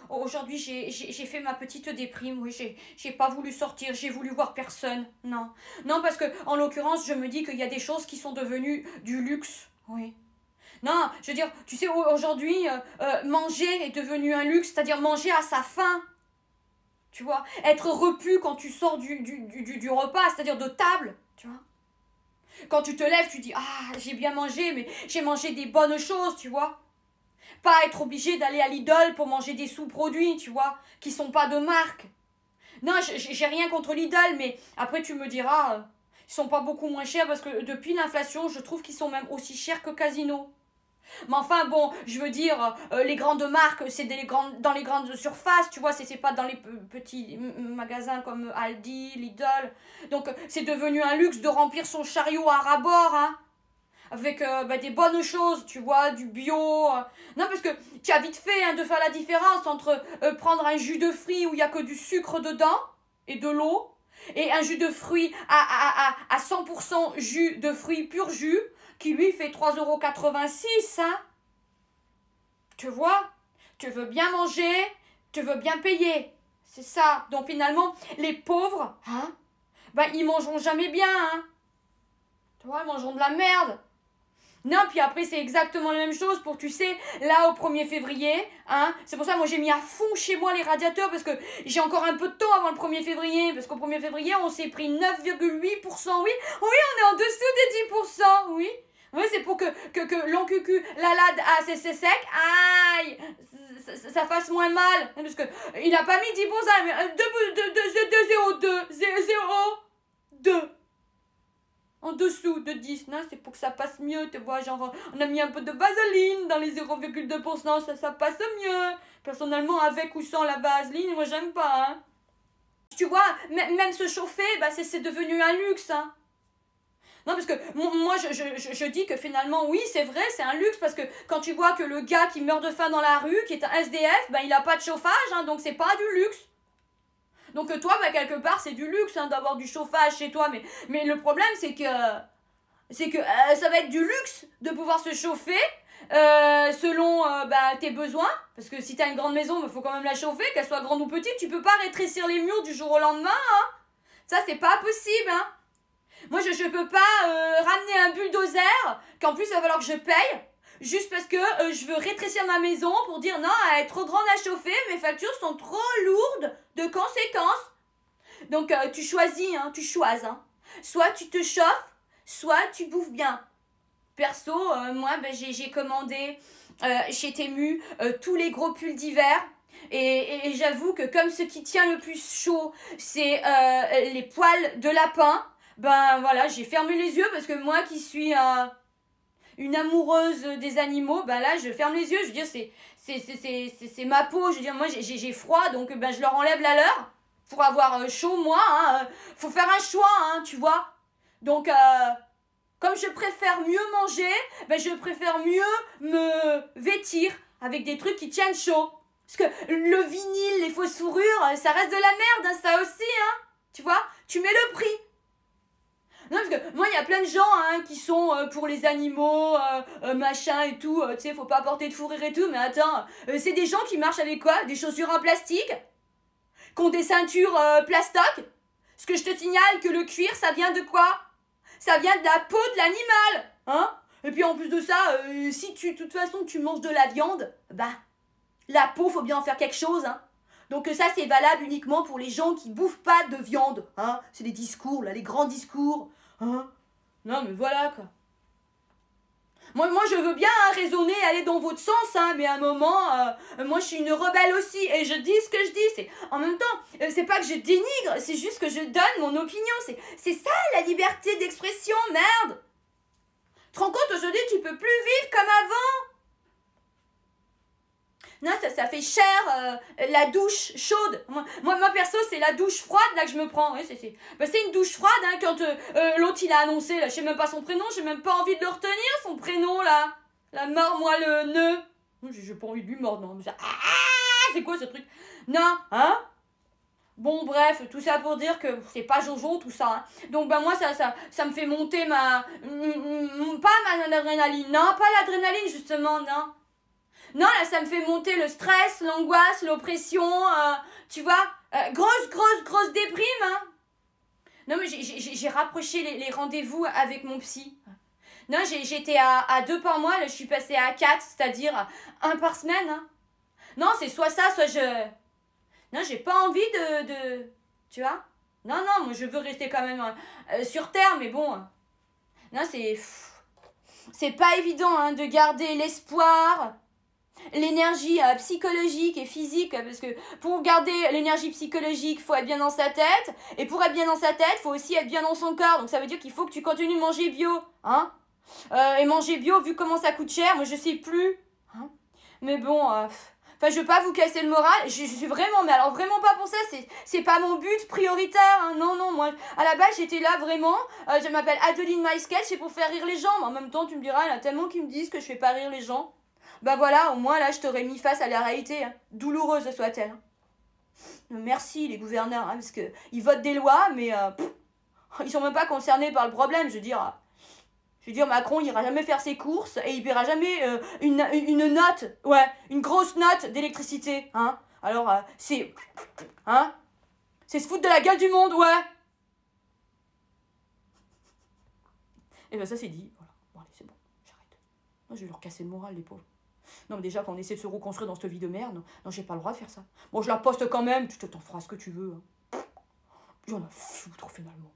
Aujourd'hui, j'ai fait ma petite déprime, oui, j'ai pas voulu sortir, j'ai voulu voir personne, non. Non, parce que, en l'occurrence, je me dis qu'il y a des choses qui sont devenues du luxe, oui. Non, je veux dire, tu sais, aujourd'hui, manger est devenu un luxe, c'est-à-dire manger à sa faim, tu vois. Être repu quand tu sors du repas, c'est-à-dire de table, tu vois. Quand tu te lèves, tu dis, ah, j'ai bien mangé, mais j'ai mangé des bonnes choses, tu vois. Pas être obligé d'aller à Lidl pour manger des sous-produits, tu vois, qui sont pas de marque. Non, j'ai rien contre Lidl, mais après tu me diras, ils sont pas beaucoup moins chers parce que depuis l'inflation, je trouve qu'ils sont même aussi chers que Casino. Mais enfin bon, je veux dire, les grandes marques, c'est dans les grandes surfaces, tu vois, c'est pas dans les petits magasins comme Aldi, Lidl. Donc c'est devenu un luxe de remplir son chariot à ras-bord, hein. Avec des bonnes choses, tu vois, du bio. Non, parce que tu as vite fait hein, de faire la différence entre prendre un jus de fruits où il n'y a que du sucre dedans et de l'eau, et un jus de fruits à 100% jus de fruits pur jus, qui lui fait 3,86 €, hein. Tu vois, tu veux bien manger, tu veux bien payer. C'est ça. Donc finalement, les pauvres, hein, ils mangeront jamais bien, hein. Tu vois, ils mangeront de la merde. Non, puis après, c'est exactement la même chose pour, tu sais, là, au 1er février, hein. C'est pour ça, moi, j'ai mis à fond chez moi les radiateurs, parce que j'ai encore un peu de temps avant le 1er février, parce qu'au 1er février, on s'est pris 9,8%, oui. Oui, on est en dessous des 10%, oui. Oui, c'est pour que l'encucu, la lade, c'est sec, aïe, ça fasse moins mal. Parce que il a pas mis 10%, mais 2,02. En dessous de 10, non, c'est pour que ça passe mieux, tu vois, genre, on a mis un peu de vaseline dans les 0,2%, ça passe mieux. Personnellement, avec ou sans la vaseline, moi, j'aime pas, hein. Tu vois, même se chauffer, c'est devenu un luxe, hein. Non, parce que moi, je dis que finalement, oui, c'est vrai, c'est un luxe, parce que quand tu vois que le gars qui meurt de faim dans la rue, qui est un SDF, il a pas de chauffage, hein, donc c'est pas du luxe. Donc toi, quelque part, c'est du luxe hein, d'avoir du chauffage chez toi, mais le problème, c'est que ça va être du luxe de pouvoir se chauffer selon tes besoins, parce que si tu as une grande maison, il faut quand même la chauffer, qu'elle soit grande ou petite, tu peux pas rétrécir les murs du jour au lendemain, hein. Ça, c'est pas possible, hein. Moi, je peux pas ramener un bulldozer, qu'en plus, il va falloir que je paye, juste parce que je veux rétrécir ma maison pour dire non, elle est trop grande à chauffer, mes factures sont trop lourdes de conséquences. Donc tu choisis, hein, hein. Soit tu te chauffes, soit tu bouffes bien. Perso, moi j'ai commandé chez Temu tous les gros pulls d'hiver. Et j'avoue que comme ce qui tient le plus chaud, c'est les poils de lapin, voilà, j'ai fermé les yeux parce que moi qui suis une amoureuse des animaux, là je ferme les yeux, je veux dire c'est ma peau, je veux dire moi j'ai froid donc je leur enlève la leur pour avoir chaud moi, hein, faut faire un choix hein, tu vois. Donc comme je préfère mieux manger, je préfère mieux me vêtir avec des trucs qui tiennent chaud. Parce que le vinyle, les fausses fourrures, ça reste de la merde, hein, ça aussi, hein. Tu vois, tu mets le prix. Non, parce que moi, il y a plein de gens hein, qui sont pour les animaux, machin et tout. Tu sais, faut pas porter de fourrure et tout. Mais attends, c'est des gens qui marchent avec quoi? Des chaussures en plastique? Qui ont des ceintures plastoc? Parce que je te signale que le cuir, ça vient de quoi? Ça vient de la peau de l'animal, hein? Et puis en plus de ça, si de toute façon tu manges de la viande, la peau, faut bien en faire quelque chose, hein. Donc ça, c'est valable uniquement pour les gens qui bouffent pas de viande, hein. C'est les discours, là, les grands discours, hein. Non, mais voilà, quoi. Moi je veux bien hein, raisonner, aller dans votre sens, hein, mais à un moment, moi je suis une rebelle aussi, et je dis ce que je dis. C'est en même temps, c'est pas que je dénigre, c'est juste que je donne mon opinion. C'est ça la liberté d'expression, merde. Tu te rends compte, aujourd'hui, tu peux plus vivre comme avant. Non, ça fait cher, la douche chaude. Moi perso, c'est la douche froide là que je me prends. Oui, c'est une douche froide, hein, quand l'autre il a annoncé, là, je sais même pas son prénom, j'ai même pas envie de le retenir, son prénom là. La mort, moi le nœud. J'ai pas envie de lui mordre, non. C'est quoi ce truc? Non, hein? Bon, bref, tout ça pour dire que c'est pas Jojo, tout ça. Hein. Donc, moi, ça me fait monter pas ma adrénaline. Non, pas l'adrénaline, justement, non. Non, là, ça me fait monter le stress, l'angoisse, l'oppression, tu vois. Grosse déprime, hein. Non, mais j'ai rapproché les rendez-vous avec mon psy. Non, j'étais à 2 par mois, là, je suis passée à 4, c'est-à-dire 1 par semaine, hein. Non, c'est soit ça, soit je... Non, j'ai pas envie de... Tu vois. Non, moi, je veux rester quand même sur Terre, mais bon... Non, c'est pas évident, hein, de garder l'espoir, l'énergie psychologique et physique, parce que pour garder l'énergie psychologique, faut être bien dans sa tête, et pour être bien dans sa tête, faut aussi être bien dans son corps, donc ça veut dire qu'il faut que tu continues de manger bio, hein. Et manger bio, vu comment ça coûte cher, moi je sais plus, hein. Mais bon, enfin, je veux pas vous casser le moral, je suis vraiment, mais alors vraiment pas pour ça, c'est pas mon but prioritaire, hein. Non, moi, à la base, j'étais là vraiment, je m'appelle Adeline MySketch, c'est pour faire rire les gens, mais en même temps, tu me diras, il y en a tellement qui me disent que je fais pas rire les gens. Bah voilà, au moins, là, je t'aurais mis face à la réalité, hein, douloureuse soit-elle. Merci, les gouverneurs, hein, parce que ils votent des lois, mais ils sont même pas concernés par le problème, je veux dire... Macron, il ira jamais faire ses courses et il paiera jamais une note, ouais, une grosse note d'électricité, hein. Alors, c'est... Hein. C'est se foutre de la gueule du monde, ouais. Et ben ça, c'est dit, voilà. Bon, allez, c'est bon, j'arrête. Moi, je vais leur casser le moral, les pauvres. Non, mais déjà, quand on essaie de se reconstruire dans cette vie de merde, non, j'ai pas le droit de faire ça. Bon, je la poste quand même, tu t'en feras ce que tu veux, hein. J'en ai foutre, finalement.